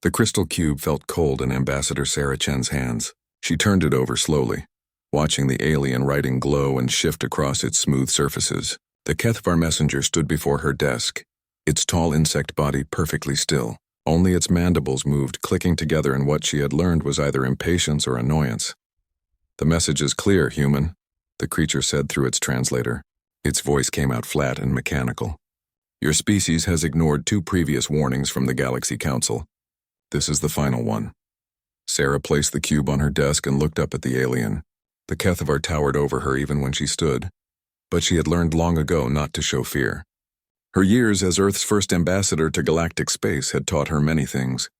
The crystal cube felt cold in Ambassador Sarah Chen's hands. She turned it over slowly, watching the alien writing glow and shift across its smooth surfaces. The HFY messenger stood before her desk, its tall insect body perfectly still. Only its mandibles moved, clicking together in what she had learned was either impatience or annoyance. "The message is clear, human," the creature said through its translator. Its voice came out flat and mechanical. "Your species has ignored 2 previous warnings from the Galaxy Council. This is the final one." Sarah placed the cube on her desk and looked up at the alien. The HFY towered over her even when she stood, but she had learned long ago not to show fear. Her years as Earth's first ambassador to galactic space had taught her many things.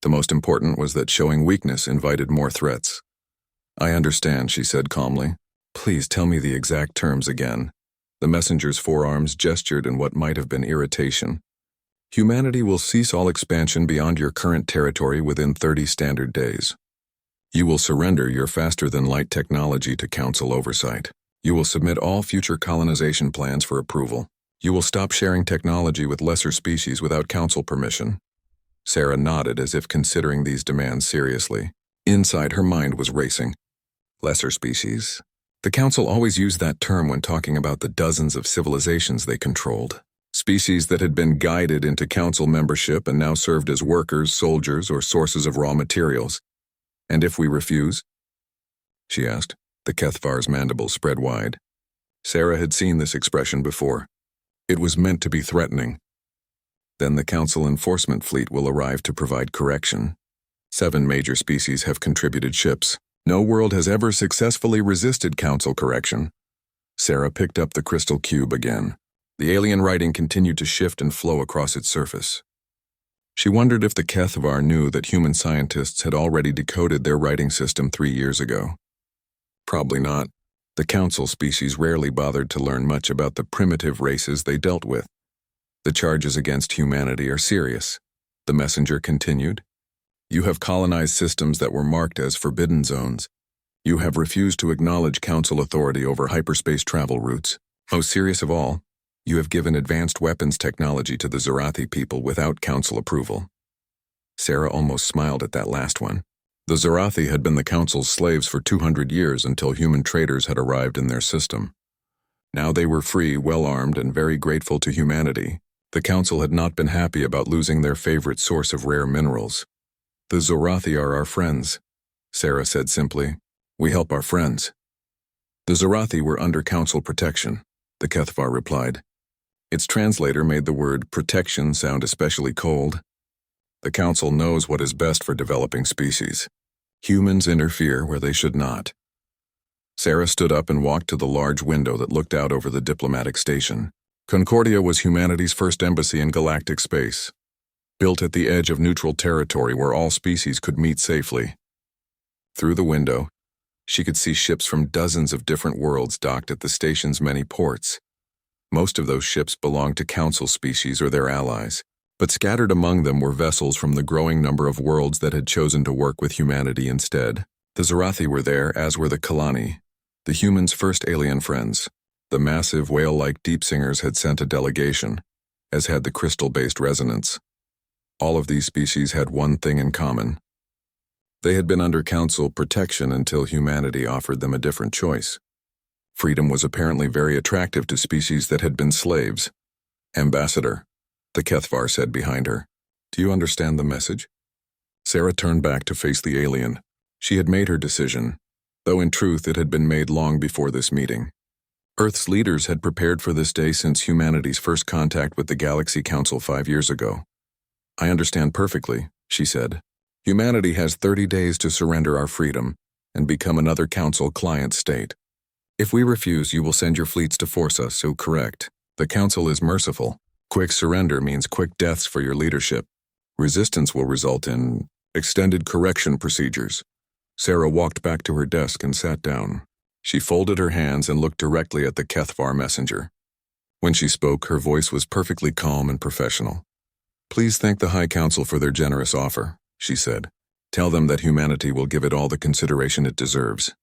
The most important was that showing weakness invited more threats. "I understand," she said calmly. "Please tell me the exact terms again." The messenger's forearms gestured in what might have been irritation. "Humanity will cease all expansion beyond your current territory within 30 standard days. You will surrender your faster-than-light technology to Council oversight. You will submit all future colonization plans for approval. You will stop sharing technology with lesser species without Council permission." Sarah nodded as if considering these demands seriously. Inside, her mind was racing. Lesser species? The Council always used that term when talking about the dozens of civilizations they controlled. Species that had been guided into Council membership and now served as workers, soldiers, or sources of raw materials. "And if we refuse?" she asked. The HFY's mandibles spread wide. Sarah had seen this expression before. It was meant to be threatening. "Then the Council enforcement fleet will arrive to provide correction. 7 major species have contributed ships. No world has ever successfully resisted Council correction." Sarah picked up the crystal cube again. The alien writing continued to shift and flow across its surface. She wondered if the HFY knew that human scientists had already decoded their writing system 3 years ago. Probably not. The Council species rarely bothered to learn much about the primitive races they dealt with. "The charges against humanity are serious," the messenger continued. "You have colonized systems that were marked as forbidden zones. You have refused to acknowledge Council authority over hyperspace travel routes. Most serious of all, you have given advanced weapons technology to the Zorathi people without Council approval." Sarah almost smiled at that last one. The Zorathi had been the Council's slaves for 200 years until human traders had arrived in their system. Now they were free, well-armed, and very grateful to humanity. The Council had not been happy about losing their favorite source of rare minerals. "The Zorathi are our friends," Sarah said simply. "We help our friends." "The Zorathi were under Council protection," the HFY replied. Its translator made the word protection sound especially cold. "The Council knows what is best for developing species. Humans interfere where they should not." Sarah stood up and walked to the large window that looked out over the diplomatic station. Concordia was humanity's first embassy in galactic space, built at the edge of neutral territory where all species could meet safely. Through the window, she could see ships from dozens of different worlds docked at the station's many ports. Most of those ships belonged to Council species or their allies, but scattered among them were vessels from the growing number of worlds that had chosen to work with humanity instead. The Zorathi were there, as were the Kalani, the humans' first alien friends. The massive whale-like deep singers had sent a delegation, as had the crystal-based resonance. All of these species had one thing in common. They had been under Council protection until humanity offered them a different choice. Freedom was apparently very attractive to species that had been slaves. "Ambassador," the HFY said behind her. "Do you understand the message?" Sarah turned back to face the alien. She had made her decision, though in truth it had been made long before this meeting. Earth's leaders had prepared for this day since humanity's first contact with the Galaxy Council 5 years ago. "I understand perfectly," she said. "Humanity has 30 days to surrender our freedom and become another Council client state. If we refuse, you will send your fleets to force us, so correct. The Council is merciful. Quick surrender means quick deaths for your leadership. Resistance will result in extended correction procedures." Sarah walked back to her desk and sat down. She folded her hands and looked directly at the HFY messenger. When she spoke, her voice was perfectly calm and professional. "Please thank the High Council for their generous offer," she said. "Tell them that humanity will give it all the consideration it deserves."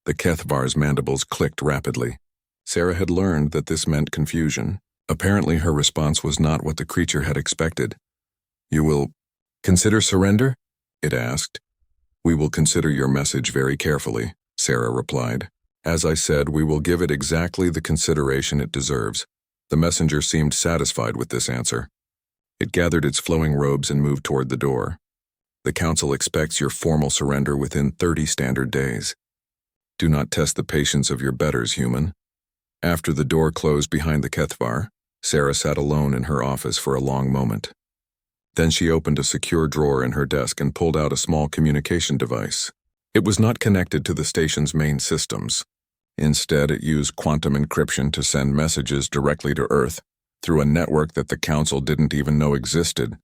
The HFY's mandibles clicked rapidly. Sarah had learned that this meant confusion. Apparently her response was not what the creature had expected. "You will Consider surrender? It asked. We will consider your message very carefully, Sarah replied. As I said, we will give it exactly the consideration it deserves. The messenger seemed satisfied with this answer. It gathered its flowing robes and moved toward the door. The council expects your formal surrender within 30 standard days. Do not test the patience of your betters, human. After the door closed behind the Kethvar, Sarah sat alone in her office for a long moment. Then she opened a secure drawer in her desk and pulled out a small communication device. It was not connected to the station's main systems. Instead, it used quantum encryption to send messages directly to Earth through a network that the council didn't even know existed.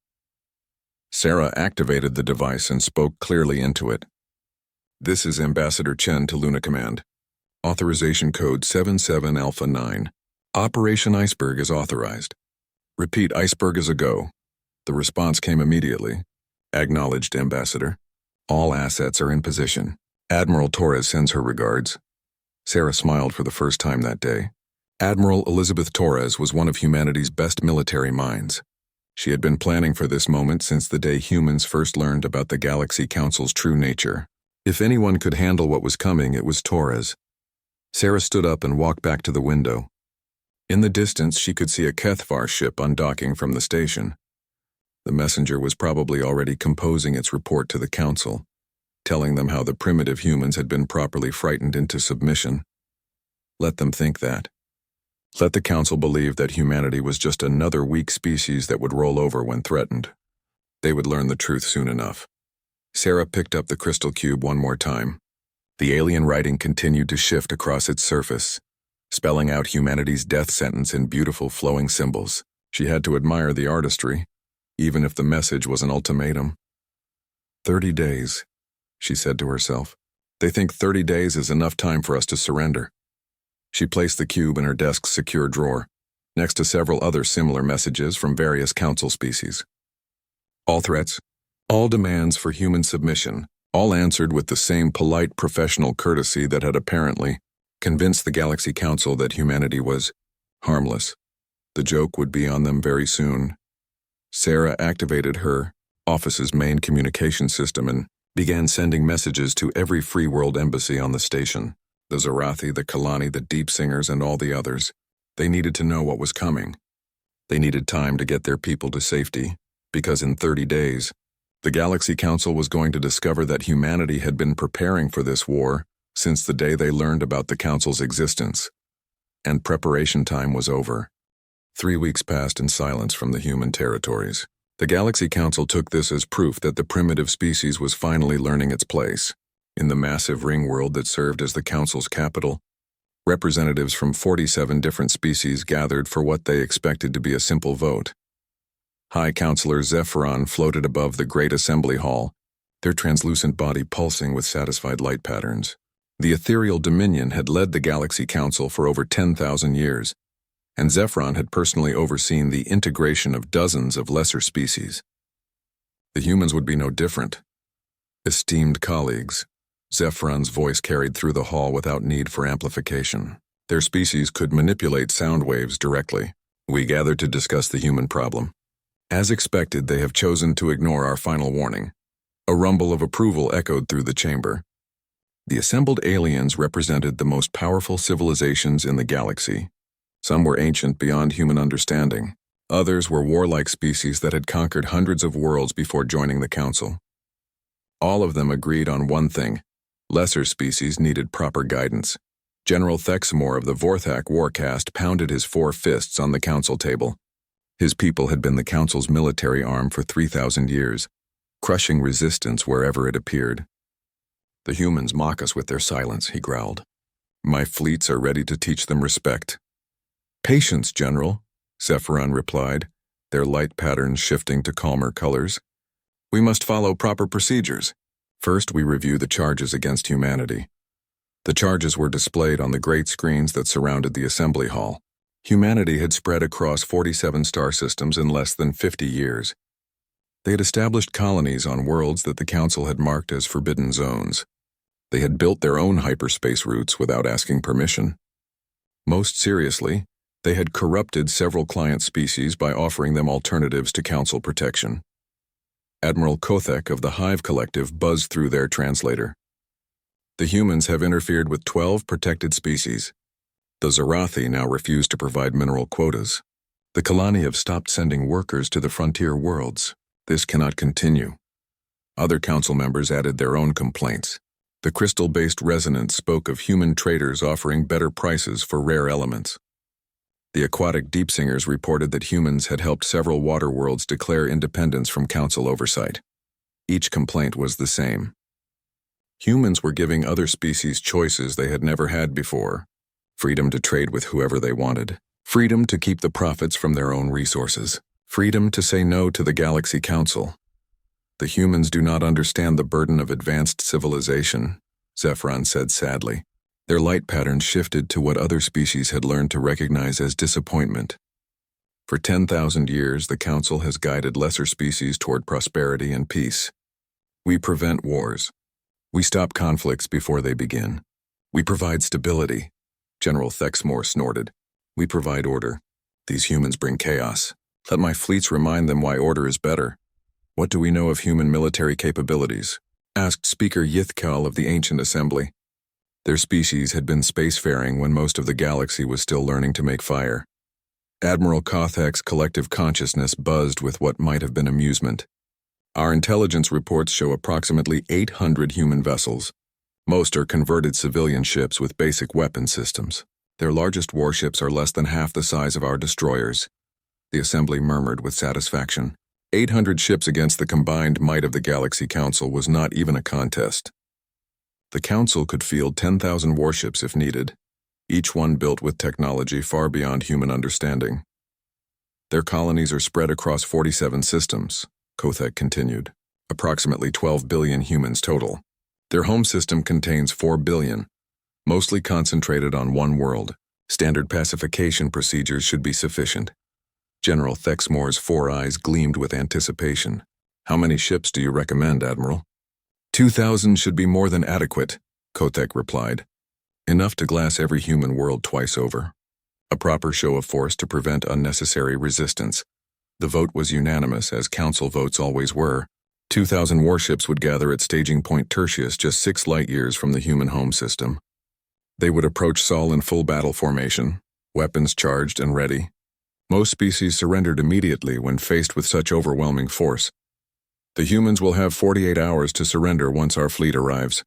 Sarah activated the device and spoke clearly into it. This is Ambassador Chen to Luna Command. Authorization code 77 Alpha 9. Operation Iceberg is authorized. Repeat, Iceberg is a go. The response came immediately. Acknowledged, Ambassador. All assets are in position. Admiral Torres sends her regards. Sarah smiled for the first time that day. Admiral Elizabeth Torres was one of humanity's best military minds. She had been planning for this moment since the day humans first learned about the Galaxy Council's true nature. If anyone could handle what was coming, it was Torres. Sarah stood up and walked back to the window. In the distance, she could see a Kethvar ship undocking from the station. The messenger was probably already composing its report to the council, telling them how the primitive humans had been properly frightened into submission. Let them think that. Let the council believe that humanity was just another weak species that would roll over when threatened. They would learn the truth soon enough. Sarah picked up the crystal cube one more time. The alien writing continued to shift across its surface, spelling out humanity's death sentence in beautiful flowing symbols. She had to admire the artistry, even if the message was an ultimatum. 30 days, she said to herself. They think 30 days is enough time for us to surrender. She placed the cube in her desk's secure drawer, next to several other similar messages from various council species. All threats, all demands for human submission, all answered with the same polite professional courtesy that had apparently convinced the Galaxy Council that humanity was harmless. The joke would be on them very soon. Sarah activated her office's main communication system and began sending messages to every free world embassy on the station. The Zarathi, the Kalani, the Deep Singers, and all the others. They needed to know what was coming. They needed time to get their people to safety, because in 30 days, the Galaxy Council was going to discover that humanity had been preparing for this war since the day they learned about the Council's existence. And preparation time was over. 3 weeks passed in silence from the human territories. The Galaxy Council took this as proof that the primitive species was finally learning its place. In the massive ring world that served as the Council's capital, representatives from 47 different species gathered for what they expected to be a simple vote. High Counselor Zephyron floated above the great assembly hall, their translucent body pulsing with satisfied light patterns. The ethereal Dominion had led the Galaxy Council for over 10,000 years, and Zephyron had personally overseen the integration of dozens of lesser species. The humans would be no different. Esteemed colleagues, Zephyron's voice carried through the hall without need for amplification. Their species could manipulate sound waves directly. We gathered to discuss the human problem. As expected, they have chosen to ignore our final warning. A rumble of approval echoed through the chamber. The assembled aliens represented the most powerful civilizations in the galaxy. Some were ancient beyond human understanding. Others were warlike species that had conquered hundreds of worlds before joining the Council. All of them agreed on one thing. Lesser species needed proper guidance. General Thexamore of the Vorthak Warcast pounded his 4 fists on the council table. His people had been the Council's military arm for 3,000 years, crushing resistance wherever it appeared. The humans mock us with their silence, he growled. My fleets are ready to teach them respect. Patience, General, Zephyron replied, their light patterns shifting to calmer colors. We must follow proper procedures. First, we review the charges against humanity. The charges were displayed on the great screens that surrounded the assembly hall. Humanity had spread across 47 star systems in less than 50 years. They had established colonies on worlds that the Council had marked as forbidden zones. They had built their own hyperspace routes without asking permission. Most seriously, they had corrupted several client species by offering them alternatives to Council protection. Admiral Kothek of the Hive Collective buzzed through their translator. The humans have interfered with 12 protected species. The Zarathi now refuse to provide mineral quotas. The Kalani have stopped sending workers to the frontier worlds. This cannot continue. Other council members added their own complaints. The crystal-based resonance spoke of human traders offering better prices for rare elements. The aquatic deep singers reported that humans had helped several water worlds declare independence from council oversight. Each complaint was the same. Humans were giving other species choices they had never had before. Freedom to trade with whoever they wanted. Freedom to keep the profits from their own resources. Freedom to say no to the Galaxy Council. The humans do not understand the burden of advanced civilization, Zephyron said sadly. Their light patterns shifted to what other species had learned to recognize as disappointment. For 10,000 years, the Council has guided lesser species toward prosperity and peace. We prevent wars. We stop conflicts before they begin. We provide stability, General Thexmore snorted. We provide order. These humans bring chaos. Let my fleets remind them why order is better. What do we know of human military capabilities? Asked Speaker Yithkal of the Ancient Assembly. Their species had been spacefaring when most of the galaxy was still learning to make fire. Admiral Kothek's collective consciousness buzzed with what might have been amusement. Our intelligence reports show approximately 800 human vessels. Most are converted civilian ships with basic weapon systems. Their largest warships are less than half the size of our destroyers. The Assembly murmured with satisfaction. 800 ships against the combined might of the Galaxy Council was not even a contest. The Council could field 10,000 warships if needed, each one built with technology far beyond human understanding. Their colonies are spread across 47 systems, Kothek continued, approximately 12 billion humans total. Their home system contains 4 billion, mostly concentrated on one world. Standard pacification procedures should be sufficient. General Thexmore's 4 eyes gleamed with anticipation. How many ships do you recommend, Admiral? 2,000 should be more than adequate, Kothek replied. Enough to glass every human world twice over. A proper show of force to prevent unnecessary resistance. The vote was unanimous, as council votes always were. 2,000 warships would gather at staging point Tertius, just 6 light-years from the human home system. They would approach Sol in full battle formation, weapons charged and ready. Most species surrendered immediately when faced with such overwhelming force. The humans will have 48 hours to surrender once our fleet arrives,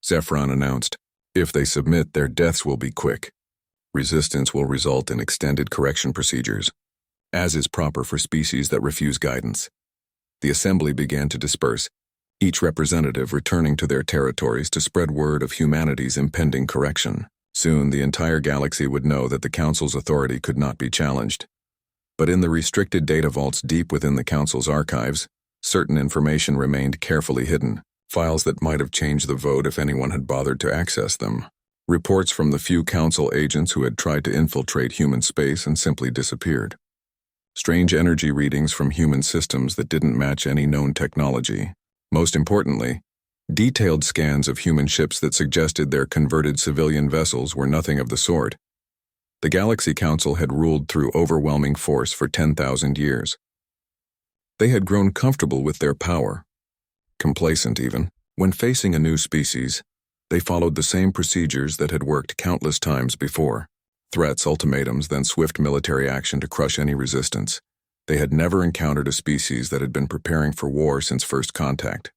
Zephyron announced. If they submit, their deaths will be quick. Resistance will result in extended correction procedures, as is proper for species that refuse guidance. The Assembly began to disperse, each representative returning to their territories to spread word of humanity's impending correction. Soon, the entire galaxy would know that the Council's authority could not be challenged. But in the restricted data vaults deep within the Council's archives, certain information remained carefully hidden, files that might have changed the vote if anyone had bothered to access them. Reports from the few Council agents who had tried to infiltrate human space and simply disappeared. Strange energy readings from human systems that didn't match any known technology. Most importantly, detailed scans of human ships that suggested their converted civilian vessels were nothing of the sort. The Galaxy Council had ruled through overwhelming force for 10,000 years. They had grown comfortable with their power, complacent even. When facing a new species, they followed the same procedures that had worked countless times before. Threats, ultimatums, then swift military action to crush any resistance. They had never encountered a species that had been preparing for war since first contact.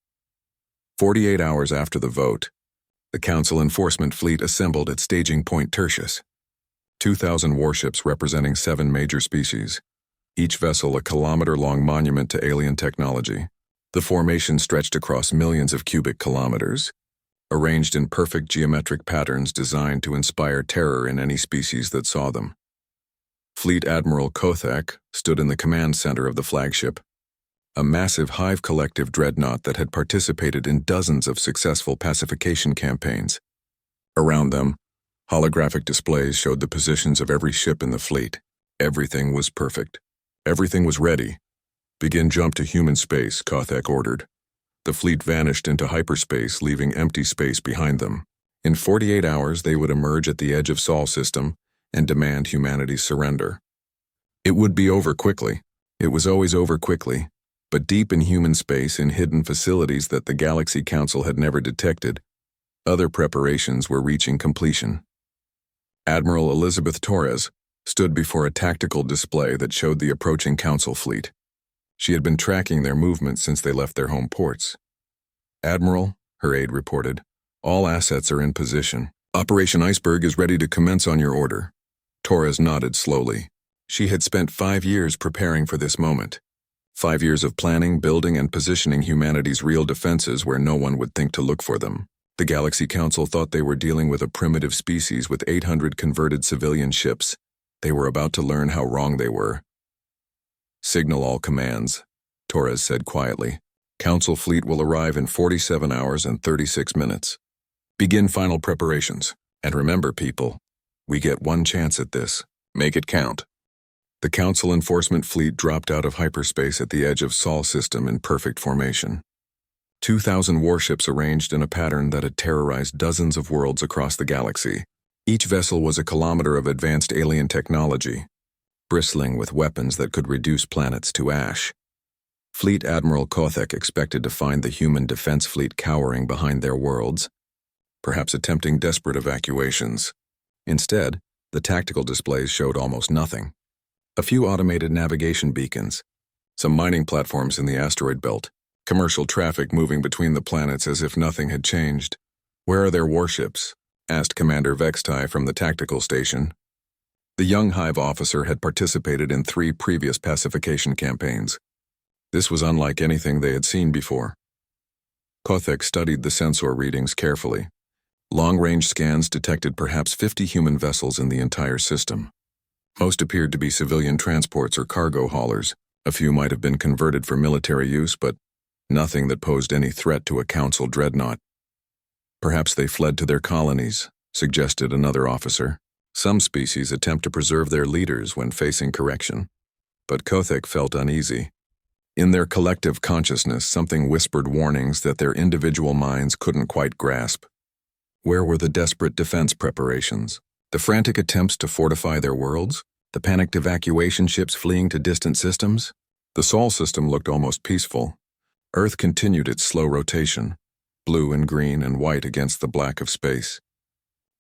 48 hours after the vote, the Council enforcement fleet assembled at staging point Tertius. 2,000 warships representing 7 major species, each vessel a kilometer-long monument to alien technology. The formation stretched across millions of cubic kilometers, arranged in perfect geometric patterns designed to inspire terror in any species that saw them. Fleet Admiral Kothek stood in the command center of the flagship, a massive Hive Collective dreadnought that had participated in dozens of successful pacification campaigns. Around them, holographic displays showed the positions of every ship in the fleet. Everything was perfect. Everything was ready. Begin jump to human space, Kothek ordered. The fleet vanished into hyperspace, leaving empty space behind them. In 48 hours, they would emerge at the edge of Sol system and demand humanity's surrender. It would be over quickly. It was always over quickly, But deep in human space, in hidden facilities that the Galaxy Council had never detected, other preparations were reaching completion. Admiral Elizabeth Torres stood before a tactical display that showed the approaching Council fleet. She had been tracking their movements since they left their home ports. "Admiral," her aide reported, "all assets are in position. Operation Iceberg is ready to commence on your order." Torres nodded slowly. She had spent 5 years preparing for this moment. 5 years of planning, building, and positioning humanity's real defenses where no one would think to look for them. The Galaxy Council thought they were dealing with a primitive species with 800 converted civilian ships. They were about to learn how wrong they were. "Signal all commands," Torres said quietly. "Council fleet will arrive in 47 hours and 36 minutes. Begin final preparations. And remember, people, we get one chance at this. Make it count." The Council enforcement fleet dropped out of hyperspace at the edge of Sol system in perfect formation. 2,000 warships arranged in a pattern that had terrorized dozens of worlds across the galaxy. Each vessel was a kilometer of advanced alien technology, bristling with weapons that could reduce planets to ash. Fleet Admiral Kothek expected to find the human defense fleet cowering behind their worlds, perhaps attempting desperate evacuations. Instead, the tactical displays showed almost nothing. A few automated navigation beacons, some mining platforms in the asteroid belt, commercial traffic moving between the planets as if nothing had changed. "Where are their warships?" asked Commander Vextai from the tactical station. The young Hive officer had participated in 3 previous pacification campaigns. This was unlike anything they had seen before. Kothek studied the sensor readings carefully. Long-range scans detected perhaps 50 human vessels in the entire system. Most appeared to be civilian transports or cargo haulers. A few might have been converted for military use, but nothing that posed any threat to a Council dreadnought. "Perhaps they fled to their colonies," suggested another officer. "Some species attempt to preserve their leaders when facing correction." But Kothek felt uneasy. In their collective consciousness, something whispered warnings that their individual minds couldn't quite grasp. Where were the desperate defense preparations? The frantic attempts to fortify their worlds? The panicked evacuation ships fleeing to distant systems? The Sol system looked almost peaceful. Earth continued its slow rotation, blue and green and white against the black of space.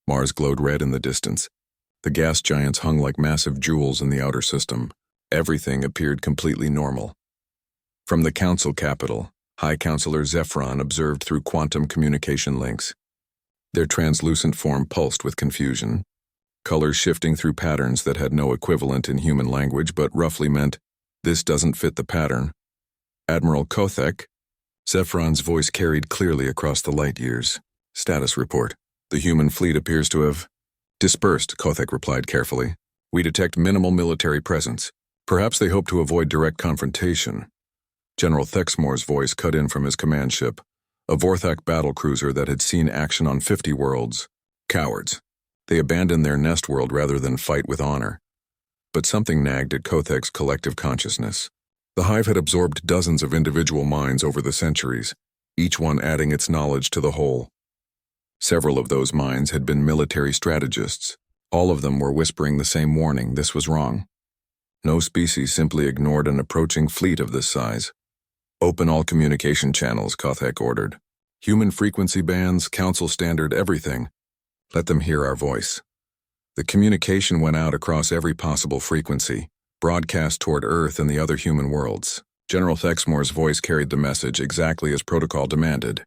Mars glowed red in the distance. The gas giants hung like massive jewels in the outer system. Everything appeared completely normal. From the Council capital, High Counselor Zephron observed through quantum communication links. Their translucent form pulsed with confusion, colors shifting through patterns that had no equivalent in human language but roughly meant, "This doesn't fit the pattern." "Admiral Kothek?" Zephron's voice carried clearly across the light years. "Status report. The human fleet appears to have dispersed," Kothek replied carefully. "We detect minimal military presence. Perhaps they hope to avoid direct confrontation." General Thexmore's voice cut in from his command ship, a Vorthak battlecruiser that had seen action on 50 worlds. "Cowards. They abandoned their nest world rather than fight with honor." But something nagged at Kothek's collective consciousness. The Hive had absorbed dozens of individual minds over the centuries, each one adding its knowledge to the whole. Several of those minds had been military strategists. All of them were whispering the same warning: this was wrong. No species simply ignored an approaching fleet of this size. "Open all communication channels," Kothek ordered. "Human frequency bands, Council standard, everything. Let them hear our voice." The communication went out across every possible frequency, broadcast toward Earth and the other human worlds. General Thexmore's voice carried the message exactly as protocol demanded.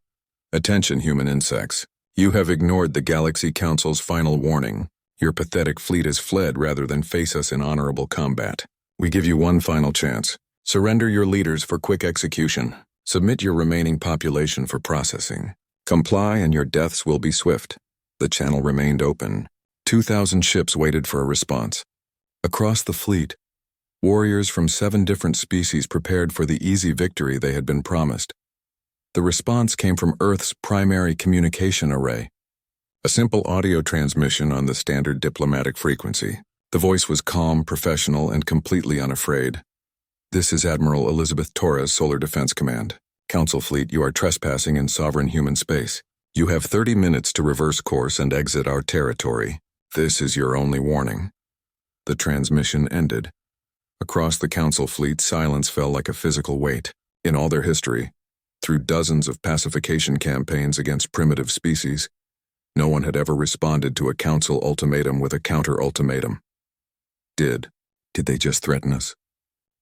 "Attention, human insects. You have ignored the Galaxy Council's final warning. Your pathetic fleet has fled rather than face us in honorable combat. We give you one final chance. Surrender your leaders for quick execution. Submit your remaining population for processing. Comply and your deaths will be swift." The channel remained open. 2,000 ships waited for a response. Across the fleet, warriors from 7 different species prepared for the easy victory they had been promised. The response came from Earth's primary communication array, a simple audio transmission on the standard diplomatic frequency. The voice was calm, professional, and completely unafraid. "This is Admiral Elizabeth Torres, Solar Defense Command. Council Fleet, you are trespassing in sovereign human space. You have 30 minutes to reverse course and exit our territory. This is your only warning." The transmission ended. Across the Council Fleet, silence fell like a physical weight. In all their history, through dozens of pacification campaigns against primitive species, no one had ever responded to a council ultimatum with a counter-ultimatum. Did they just threaten us?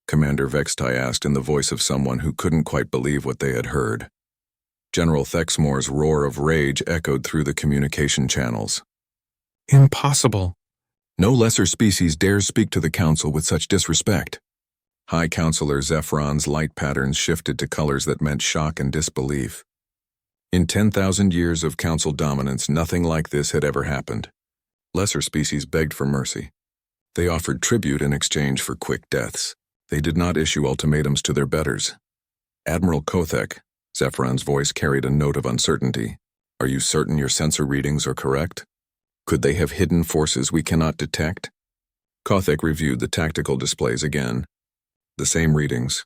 Commander Vextai asked in the voice of someone who couldn't quite believe what they had heard. General Thexmore's roar of rage echoed through the communication channels. Impossible. No lesser species dares speak to the Council with such disrespect. High Counselor Zephron's light patterns shifted to colors that meant shock and disbelief. In 10,000 years of Council dominance, nothing like this had ever happened. Lesser species begged for mercy. They offered tribute in exchange for quick deaths. They did not issue ultimatums to their betters. Admiral Kothek, Zephron's voice carried a note of uncertainty. Are you certain your sensor readings are correct? Could they have hidden forces we cannot detect? Kothek reviewed the tactical displays again. The same readings.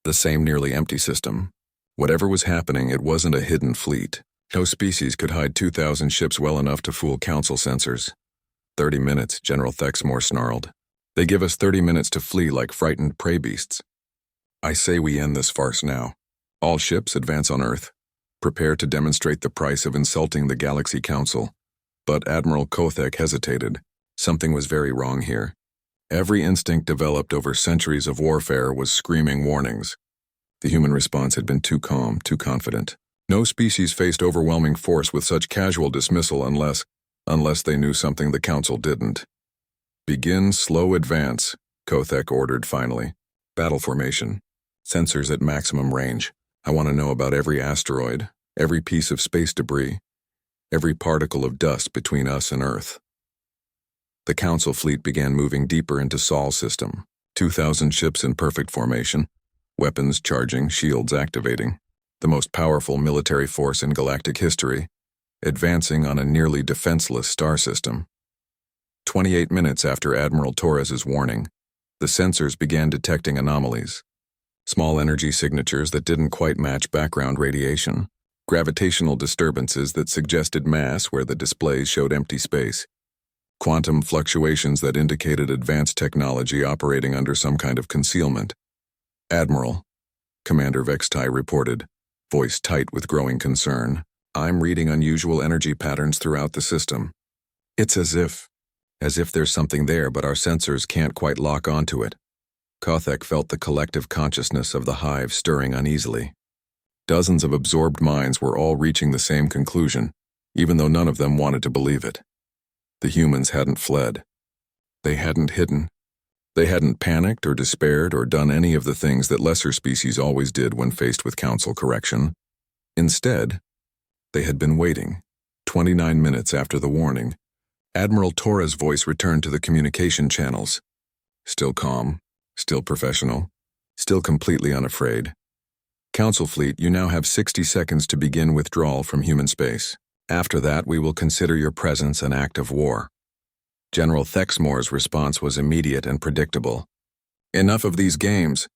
The same nearly empty system. Whatever was happening, it wasn't a hidden fleet. No species could hide 2,000 ships well enough to fool Council sensors. 30 minutes, General Thexmore snarled. They give us 30 minutes to flee like frightened prey beasts. I say we end this farce now. All ships advance on Earth. Prepare to demonstrate the price of insulting the Galaxy Council. But Admiral Kothek hesitated. Something was very wrong here. Every instinct developed over centuries of warfare was screaming warnings. The human response had been too calm, too confident. No species faced overwhelming force with such casual dismissal unless they knew something the Council didn't. Begin slow advance, Kothek ordered finally. Battle formation. Sensors at maximum range. I want to know about every asteroid, every piece of space debris, every particle of dust between us and Earth. The Council fleet began moving deeper into Sol's system. 2,000 ships in perfect formation, weapons charging, shields activating. The most powerful military force in galactic history, advancing on a nearly defenseless star system. 28 minutes after Admiral Torres' warning, the sensors began detecting anomalies. Small energy signatures that didn't quite match background radiation. Gravitational disturbances that suggested mass where the displays showed empty space. Quantum fluctuations that indicated advanced technology operating under some kind of concealment. Admiral, Commander Vextai reported, voice tight with growing concern. I'm reading unusual energy patterns throughout the system. It's as if there's something there, but our sensors can't quite lock onto it. Kothek felt the collective consciousness of the hive stirring uneasily. Dozens of absorbed minds were all reaching the same conclusion, even though none of them wanted to believe it. The humans hadn't fled. They hadn't hidden. They hadn't panicked or despaired or done any of the things that lesser species always did when faced with Council correction. Instead, they had been waiting. 29 minutes after the warning, Admiral Torres' voice returned to the communication channels. Still calm, still professional, still completely unafraid. Council fleet, you now have 60 seconds to begin withdrawal from human space. After that, we will consider your presence an act of war. General Thexmore's response was immediate and predictable. Enough of these games.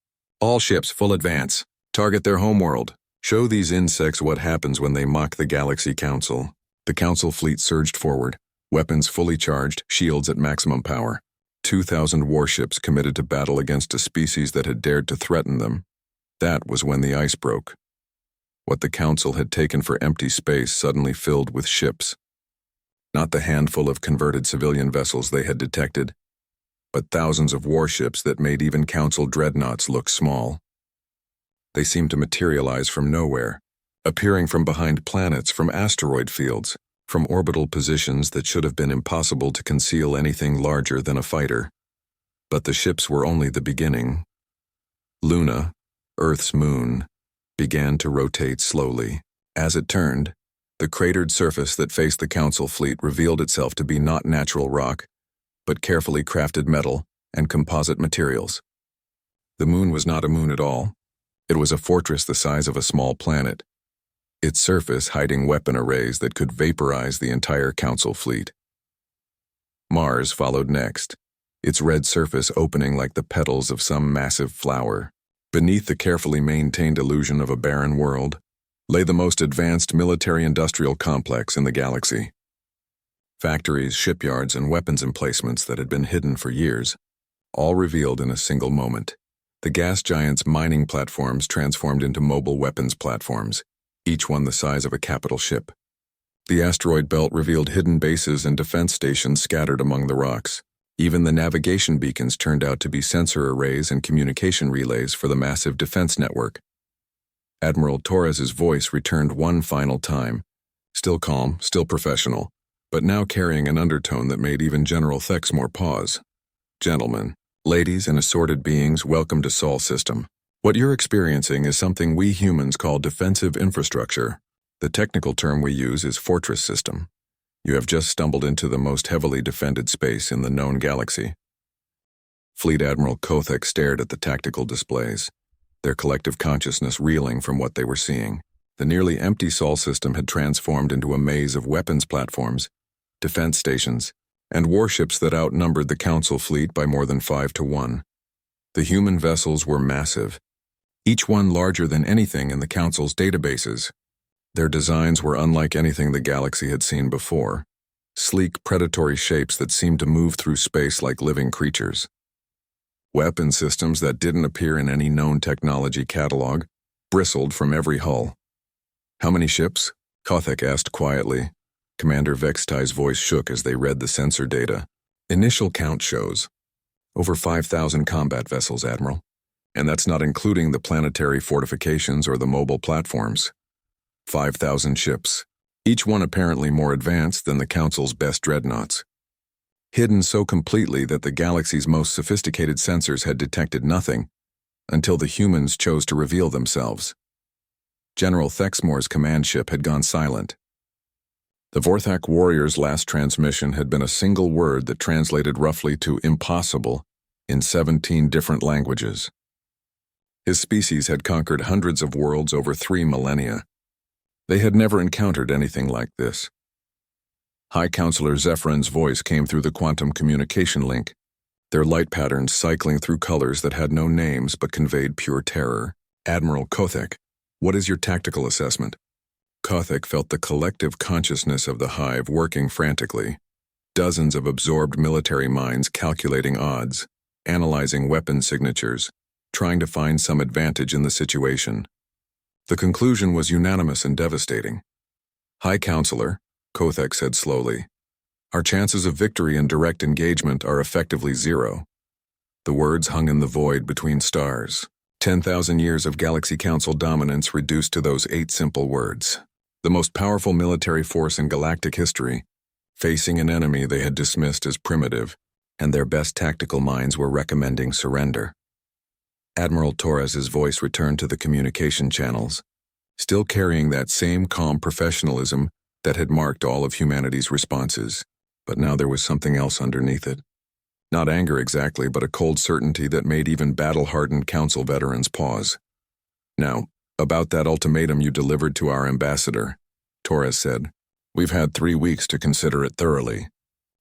All ships full advance. Target their homeworld. Show these insects what happens when they mock the Galaxy Council. The Council fleet surged forward, weapons fully charged, shields at maximum power. 2,000 warships committed to battle against a species that had dared to threaten them. That was when the ice broke. What the Council had taken for empty space suddenly filled with ships. Not the handful of converted civilian vessels they had detected, but thousands of warships that made even Council dreadnoughts look small. They seemed to materialize from nowhere, appearing from behind planets, from asteroid fields, from orbital positions that should have been impossible to conceal anything larger than a fighter. But the ships were only the beginning. Luna, Earth's moon, began to rotate slowly. As it turned, the cratered surface that faced the Council fleet revealed itself to be not natural rock, but carefully crafted metal and composite materials. The moon was not a moon at all. It was a fortress the size of a small planet, its surface hiding weapon arrays that could vaporize the entire Council fleet. Mars followed next, its red surface opening like the petals of some massive flower. Beneath the carefully maintained illusion of a barren world lay the most advanced military-industrial complex in the galaxy. Factories, shipyards, and weapons emplacements that had been hidden for years, all revealed in a single moment. The gas giants' mining platforms transformed into mobile weapons platforms, each one the size of a capital ship. The asteroid belt revealed hidden bases and defense stations scattered among the rocks. Even the navigation beacons turned out to be sensor arrays and communication relays for the massive defense network. Admiral Torres's voice returned one final time, still calm, still professional, but now carrying an undertone that made even General Thexmore pause. Gentlemen, ladies, and assorted beings, welcome to Sol System. What you're experiencing is something we humans call defensive infrastructure. The technical term we use is fortress system. You have just stumbled into the most heavily defended space in the known galaxy. Fleet Admiral Kothek stared at the tactical displays, their collective consciousness reeling from what they were seeing. The nearly empty Sol system had transformed into a maze of weapons platforms, defense stations, and warships that outnumbered the Council fleet by more than 5 to 1. The human vessels were massive, each one larger than anything in the Council's databases. Their designs were unlike anything the galaxy had seen before, sleek, predatory shapes that seemed to move through space like living creatures. Weapon systems that didn't appear in any known technology catalog bristled from every hull. "How many ships?" Kothek asked quietly. Commander Vextai's voice shook as they read the sensor data. "Initial count shows over 5,000 combat vessels, Admiral. And that's not including the planetary fortifications or the mobile platforms. 5,000 ships, each one apparently more advanced than the Council's best dreadnoughts. Hidden so completely that the galaxy's most sophisticated sensors had detected nothing until the humans chose to reveal themselves. General Thexmore's command ship had gone silent. The Vorthak warrior's last transmission had been a single word that translated roughly to impossible in 17 different languages. His species had conquered hundreds of worlds over 3 millennia. They had never encountered anything like this. High Counselor Zephyrin's voice came through the quantum communication link, their light patterns cycling through colors that had no names but conveyed pure terror. "Admiral Kothek, what is your tactical assessment?" Kothek felt the collective consciousness of the hive working frantically. Dozens of absorbed military minds calculating odds, analyzing weapon signatures, trying to find some advantage in the situation. The conclusion was unanimous and devastating. "High Counselor," Kothek said slowly, "our chances of victory in direct engagement are effectively 0. The words hung in the void between stars. 10,000 years of Galaxy Council dominance reduced to those 8 simple words. The most powerful military force in galactic history, facing an enemy they had dismissed as primitive, and their best tactical minds were recommending surrender. Admiral Torres's voice returned to the communication channels, still carrying that same calm professionalism that had marked all of humanity's responses, but now there was something else underneath it. Not anger exactly, but a cold certainty that made even battle-hardened Council veterans pause. "Now, about that ultimatum you delivered to our ambassador," Torres said. "We've had 3 weeks to consider it thoroughly.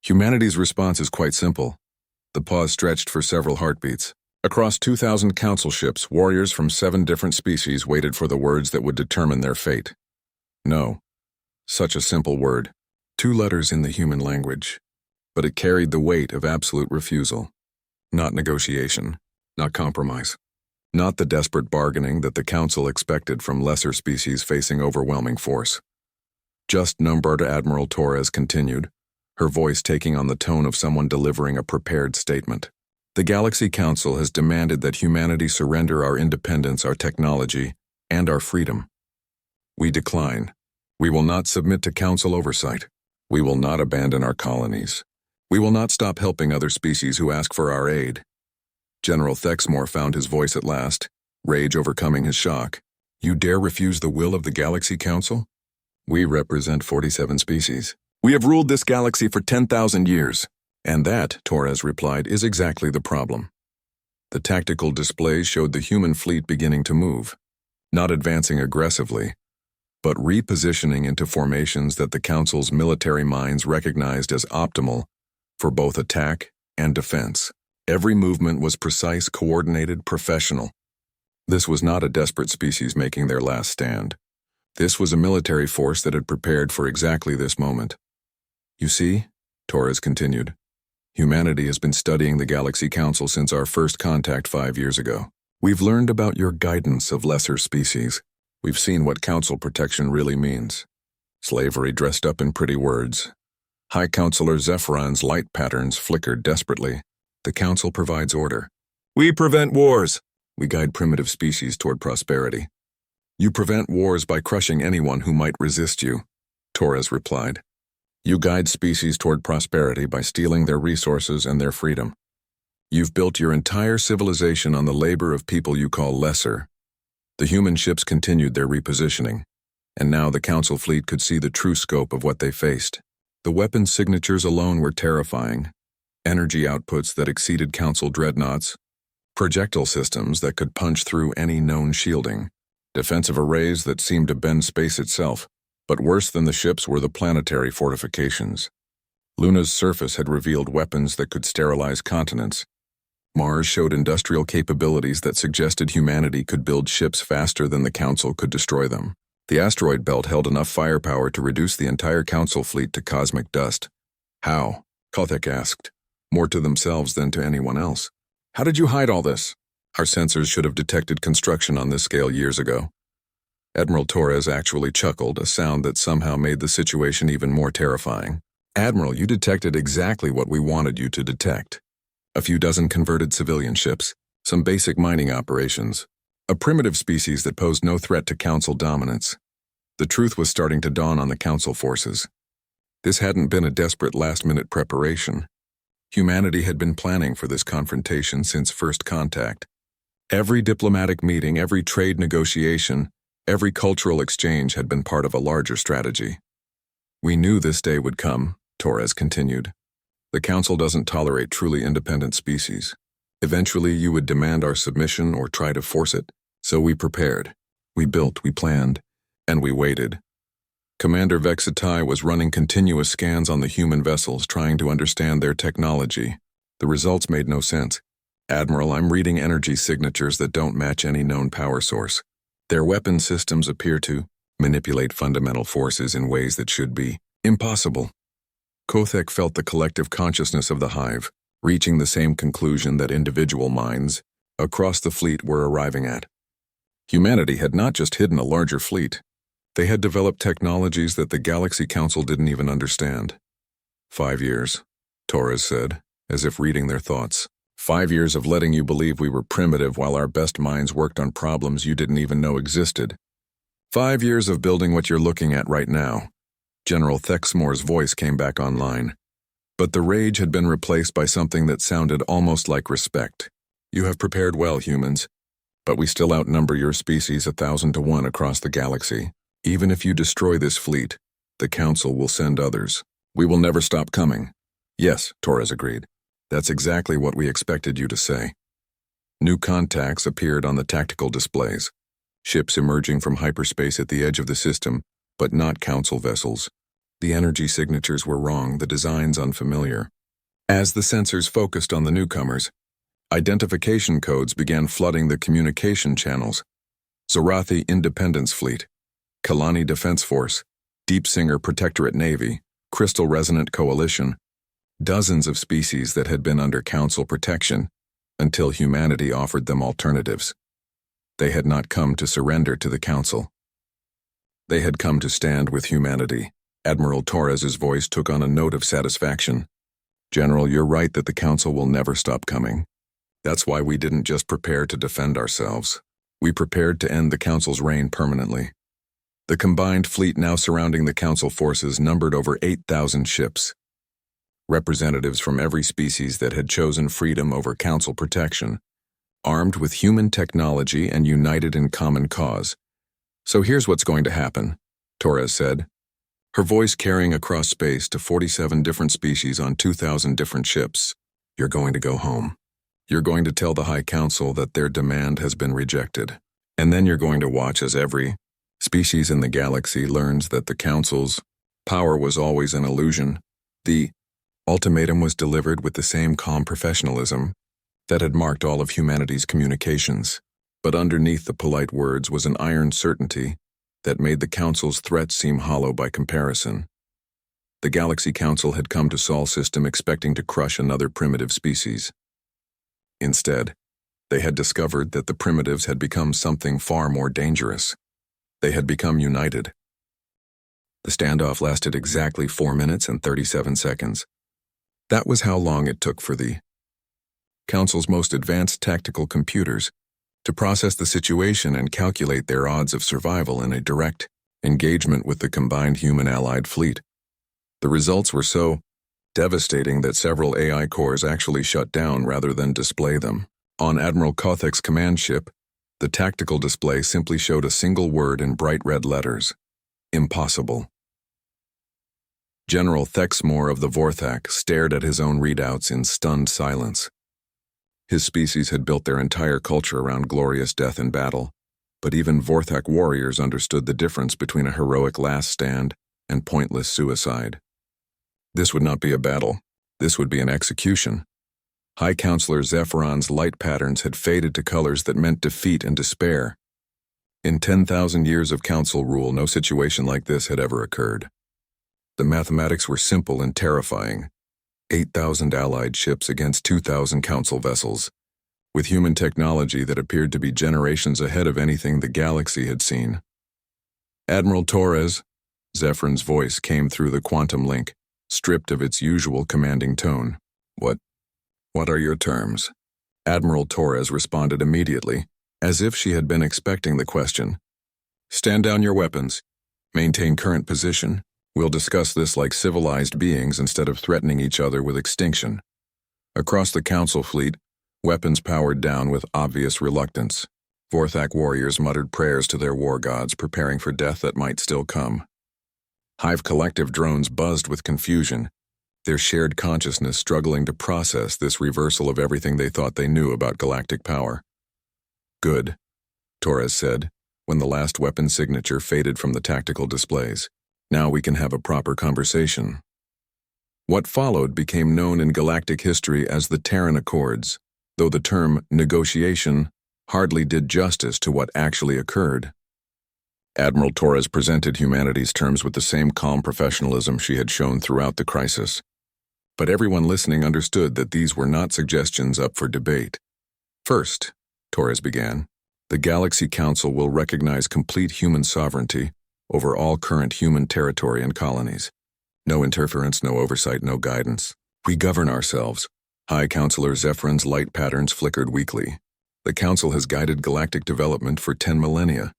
Humanity's response is quite simple." The pause stretched for several heartbeats. Across 2,000 Council ships, warriors from 7 different species waited for the words that would determine their fate. No. Such a simple word. 2 letters in the human language. But it carried the weight of absolute refusal. Not negotiation. Not compromise. Not the desperate bargaining that the Council expected from lesser species facing overwhelming force. Just numbered. Admiral Torres continued, her voice taking on the tone of someone delivering a prepared statement. "The Galaxy Council has demanded that humanity surrender our independence, our technology, and our freedom. We decline. We will not submit to Council oversight. We will not abandon our colonies. We will not stop helping other species who ask for our aid." General Thexmore found his voice at last, rage overcoming his shock. "You dare refuse the will of the Galaxy Council? We represent 47 species. We have ruled this galaxy for 10,000 years. And that," Torres replied, "is exactly the problem." The tactical displays showed the human fleet beginning to move, not advancing aggressively, but repositioning into formations that the Council's military minds recognized as optimal for both attack and defense. Every movement was precise, coordinated, professional. This was not a desperate species making their last stand. This was a military force that had prepared for exactly this moment. "You see," Torres continued, "humanity has been studying the Galaxy Council since our first contact 5 years ago. We've learned about your guidance of lesser species. We've seen what council protection really means. Slavery dressed up in pretty words. High Counselor Zephyron's light patterns flickered desperately. The council provides order. We prevent wars. We guide primitive species toward prosperity. You prevent wars by crushing anyone who might resist you, Torres replied. You guide species toward prosperity by stealing their resources and their freedom. You've built your entire civilization on the labor of people you call lesser. The human ships continued their repositioning, and now the council fleet could see the true scope of what they faced. The weapon signatures alone were terrifying. Energy outputs that exceeded council dreadnoughts, projectile systems that could punch through any known shielding, defensive arrays that seemed to bend space itself. But worse than the ships were the planetary fortifications. Luna's surface had revealed weapons that could sterilize continents. Mars showed industrial capabilities that suggested humanity could build ships faster than the Council could destroy them. The asteroid belt held enough firepower to reduce the entire Council fleet to cosmic dust. How? Kothek asked, more to themselves than to anyone else. How did you hide all this? Our sensors should have detected construction on this scale years ago. Admiral Torres actually chuckled, a sound that somehow made the situation even more terrifying. Admiral, you detected exactly what we wanted you to detect. A few dozen converted civilian ships, some basic mining operations, a primitive species that posed no threat to Council dominance. The truth was starting to dawn on the Council forces. This hadn't been a desperate last-minute preparation. Humanity had been planning for this confrontation since first contact. Every diplomatic meeting, every trade negotiation, every cultural exchange had been part of a larger strategy. We knew this day would come, Torres continued. The Council doesn't tolerate truly independent species. Eventually, you would demand our submission or try to force it, so we prepared. We built, we planned, and we waited. Commander Vexitai was running continuous scans on the human vessels, trying to understand their technology. The results made no sense. Admiral, I'm reading energy signatures that don't match any known power source. Their weapon systems appear to manipulate fundamental forces in ways that should be impossible. Kothek felt the collective consciousness of the hive, reaching the same conclusion that individual minds across the fleet were arriving at. Humanity had not just hidden a larger fleet. They had developed technologies that the Galaxy Council didn't even understand. 5 years, Torres said, as if reading their thoughts. 5 years of letting you believe we were primitive while our best minds worked on problems you didn't even know existed. 5 years of building what you're looking at right now. General Thexmore's voice came back online. But the rage had been replaced by something that sounded almost like respect. You have prepared well, humans, but we still outnumber your species 1,000 to 1 across the galaxy. Even if you destroy this fleet, the Council will send others. We will never stop coming. Yes, Torres agreed. That's exactly what we expected you to say. New contacts appeared on the tactical displays. Ships emerging from hyperspace at the edge of the system, but not Council vessels. The energy signatures were wrong, the designs unfamiliar. As the sensors focused on the newcomers, identification codes began flooding the communication channels. Zorathi Independence Fleet, Kalani Defense Force, Deep Singer Protectorate Navy, Crystal Resonant Coalition, dozens of species that had been under Council protection until humanity offered them alternatives. They had not come to surrender to the Council. They had come to stand with humanity. Admiral Torres's voice took on a note of satisfaction. General, you're right that the Council will never stop coming. That's why we didn't just prepare to defend ourselves. We prepared to end the Council's reign permanently. The combined fleet now surrounding the Council forces numbered over 8,000 ships. Representatives from every species that had chosen freedom over Council protection, armed with human technology and united in common cause. So here's what's going to happen, Torres said, her voice carrying across space to 47 different species on 2,000 different ships. You're going to go home. You're going to tell the High Council that their demand has been rejected. And then you're going to watch as every species in the galaxy learns that the Council's power was always an illusion. The ultimatum was delivered with the same calm professionalism that had marked all of humanity's communications. But underneath the polite words was an iron certainty that made the Council's threats seem hollow by comparison. The Galaxy Council had come to Sol System expecting to crush another primitive species. Instead, They had discovered that the primitives had become something far more dangerous. They had become united. The standoff lasted exactly 4 minutes and 37 seconds. That was how long it took for the Council's most advanced tactical computers to process the situation and calculate their odds of survival in a direct engagement with the combined human-allied fleet. The results were so devastating that several AI cores actually shut down rather than display them. On Admiral Kothek's command ship, the tactical display simply showed a single word in bright red letters: impossible. General Thexmore of the Vorthak stared at his own readouts in stunned silence. His species had built their entire culture around glorious death in battle, but even Vorthak warriors understood the difference between a heroic last stand and pointless suicide. This would not be a battle. This would be an execution. High Counselor Zephyron's light patterns had faded to colors that meant defeat and despair. In 10,000 years of Council rule, no situation like this had ever occurred. The mathematics were simple and terrifying. 8,000 Allied ships against 2,000 Council vessels, with human technology that appeared to be generations ahead of anything the galaxy had seen. Admiral Torres, Zephyrn's voice came through the quantum link, stripped of its usual commanding tone. What are your terms? Admiral Torres responded immediately, as if she had been expecting the question. Stand down your weapons. Maintain current position. We'll discuss this like civilized beings instead of threatening each other with extinction. Across the Council fleet, weapons powered down with obvious reluctance. Vorthak warriors muttered prayers to their war gods, preparing for death that might still come. Hive Collective drones buzzed with confusion, their shared consciousness struggling to process this reversal of everything they thought they knew about galactic power. Good, Torres said, when the last weapon signature faded from the tactical displays. Now we can have a proper conversation. What followed became known in galactic history as the Terran Accords, though the term negotiation hardly did justice to what actually occurred. Admiral Torres presented humanity's terms with the same calm professionalism she had shown throughout the crisis. But everyone listening understood that these were not suggestions up for debate. First, Torres began, the Galaxy Council will recognize complete human sovereignty over all current human territory and colonies. No interference, no oversight, no guidance. We govern ourselves. High Counselor Zephyrn's light patterns flickered weakly. The Council has guided galactic development for 10 millennia.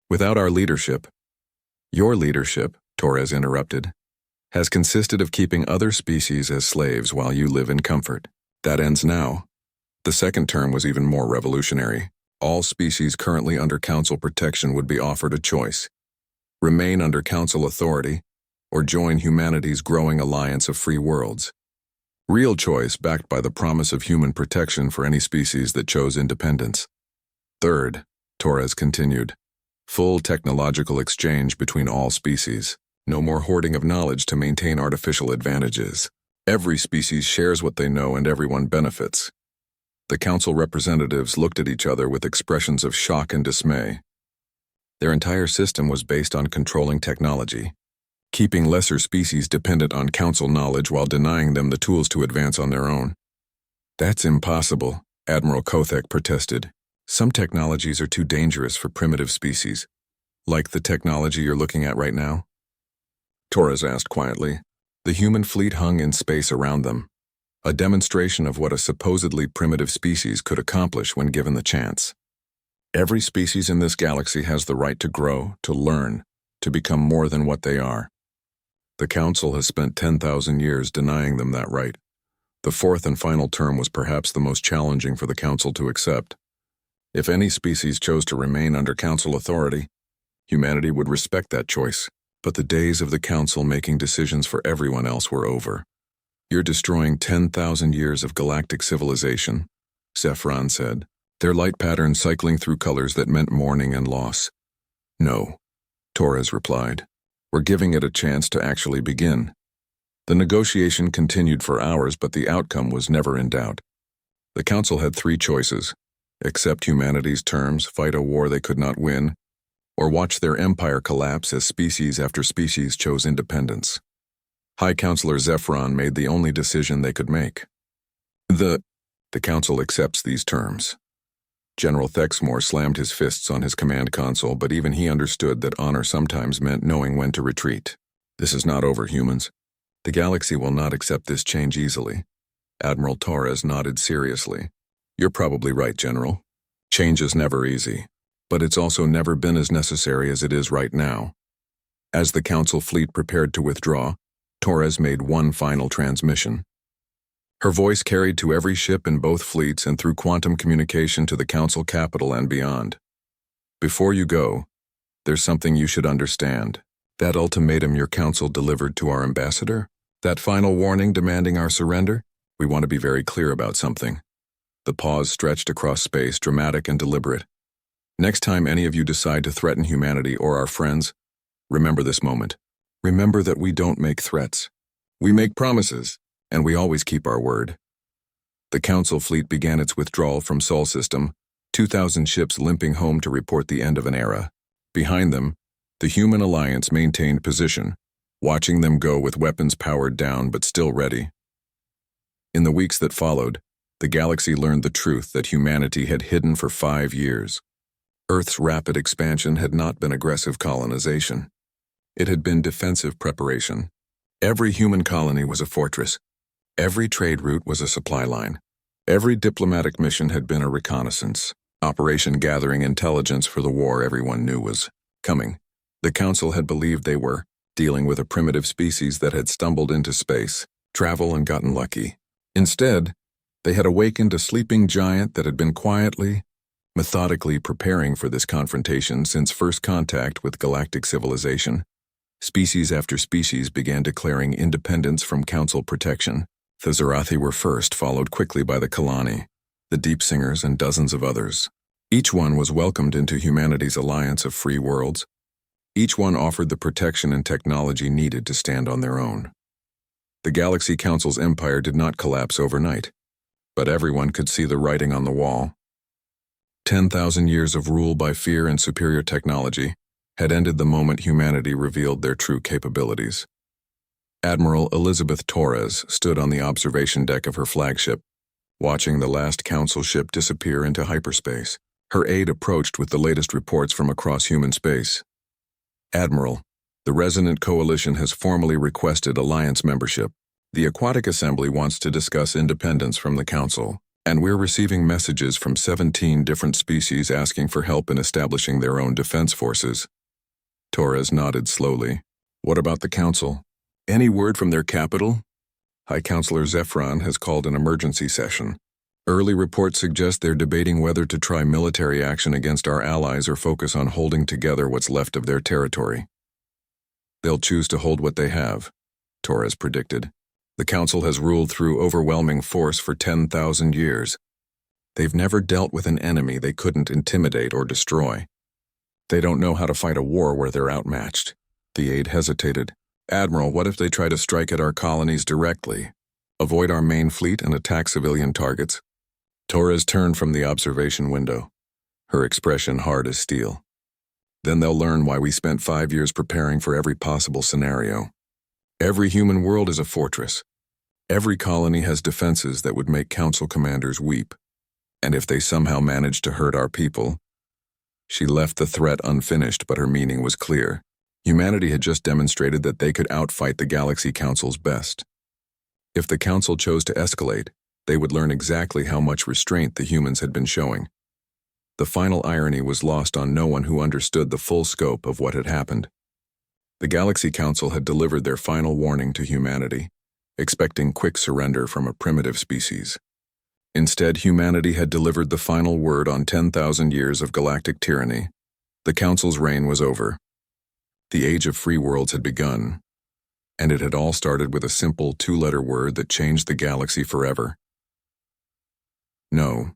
Without our leadership, your leadership, Torres interrupted, has consisted of keeping other species as slaves while you live in comfort. That ends now. The second term was even more revolutionary. All species currently under Council protection would be offered a choice: remain under Council authority, or join humanity's growing alliance of free worlds. Real choice backed by the promise of human protection for any species that chose independence. Third, Torres continued, full technological exchange between all species. No more hoarding of knowledge to maintain artificial advantages. Every species shares what they know and everyone benefits. The Council representatives looked at each other with expressions of shock and dismay. Their entire system was based on controlling technology, keeping lesser species dependent on Council knowledge while denying them the tools to advance on their own. That's impossible, Admiral Kothek protested. Some technologies are too dangerous for primitive species, like the technology you're looking at right now. Torres asked quietly. The human fleet hung in space around them, a demonstration of what a supposedly primitive species could accomplish when given the chance. Every species in this galaxy has the right to grow, to learn, to become more than what they are. The Council has spent 10,000 years denying them that right. The fourth and final term was perhaps the most challenging for the Council to accept. If any species chose to remain under Council authority, humanity would respect that choice. But the days of the Council making decisions for everyone else were over. You're destroying 10,000 years of galactic civilization, Zephyron said, their light pattern cycling through colors that meant mourning and loss. No, Torres replied. We're giving it a chance to actually begin. The negotiation continued for hours, but the outcome was never in doubt. The Council had 3 choices: accept humanity's terms, fight a war they could not win, or watch their empire collapse as species after species chose independence. High Counselor Zephyron made the only decision they could make. The Council accepts these terms. General Thexmore slammed his fists on his command console, but even he understood that honor sometimes meant knowing when to retreat. This is not over, humans. The galaxy will not accept this change easily. Admiral Torres nodded seriously. You're probably right, General. Change is never easy, but it's also never been as necessary as it is right now. As the Council fleet prepared to withdraw, Torres made one final transmission. Her voice carried to every ship in both fleets and through quantum communication to the Council capital and beyond. Before you go, there's something you should understand. That ultimatum your Council delivered to our ambassador? That final warning demanding our surrender? We want to be very clear about something. The pause stretched across space, dramatic and deliberate. Next time any of you decide to threaten humanity or our friends, remember this moment. Remember that we don't make threats. We make promises, and we always keep our word. The Council fleet began its withdrawal from Sol System, 2,000 ships limping home to report the end of an era. Behind them, the Human Alliance maintained position, watching them go with weapons powered down but still ready. In the weeks that followed, the galaxy learned the truth that humanity had hidden for 5 years. Earth's rapid expansion had not been aggressive colonization. It had been defensive preparation. Every human colony was a fortress. Every trade route was a supply line. Every diplomatic mission had been a reconnaissance operation gathering intelligence for the war everyone knew was coming. The Council had believed they were dealing with a primitive species that had stumbled into space, travel, and gotten lucky. Instead, they had awakened a sleeping giant that had been quietly, methodically preparing for this confrontation since first contact with galactic civilization. Species after species began declaring independence from Council protection. The Zarathi were first, followed quickly by the Kalani, the Deep Singers, and dozens of others. Each one was welcomed into humanity's alliance of free worlds. Each one offered the protection and technology needed to stand on their own. The Galaxy Council's empire did not collapse overnight, but everyone could see the writing on the wall. 10,000 years of rule by fear and superior technology had ended the moment humanity revealed their true capabilities. Admiral Elizabeth Torres stood on the observation deck of her flagship, watching the last Council ship disappear into hyperspace. Her aide approached with the latest reports from across human space. Admiral, the Resonant Coalition has formally requested alliance membership. The Aquatic Assembly wants to discuss independence from the Council, and we're receiving messages from 17 different species asking for help in establishing their own defense forces. Torres nodded slowly. What about the Council? Any word from their capital? High Counselor Zephron has called an emergency session. Early reports suggest they're debating whether to try military action against our allies or focus on holding together what's left of their territory. They'll choose to hold what they have, Torres predicted. The Council has ruled through overwhelming force for 10,000 years. They've never dealt with an enemy they couldn't intimidate or destroy. They don't know how to fight a war where they're outmatched. The aide hesitated. Admiral, what if they try to strike at our colonies directly? Avoid our main fleet and attack civilian targets? Torres turned from the observation window, her expression hard as steel. Then they'll learn why we spent 5 years preparing for every possible scenario. Every human world is a fortress. Every colony has defenses that would make Council commanders weep. And if they somehow manage to hurt our people... She left the threat unfinished, but her meaning was clear. Humanity had just demonstrated that they could outfight the Galaxy Council's best. If the Council chose to escalate, they would learn exactly how much restraint the humans had been showing. The final irony was lost on no one who understood the full scope of what had happened. The Galaxy Council had delivered their final warning to humanity, expecting quick surrender from a primitive species. Instead, humanity had delivered the final word on 10,000 years of galactic tyranny. The Council's reign was over. The age of free worlds had begun, and it had all started with a simple 2-letter word that changed the galaxy forever. No,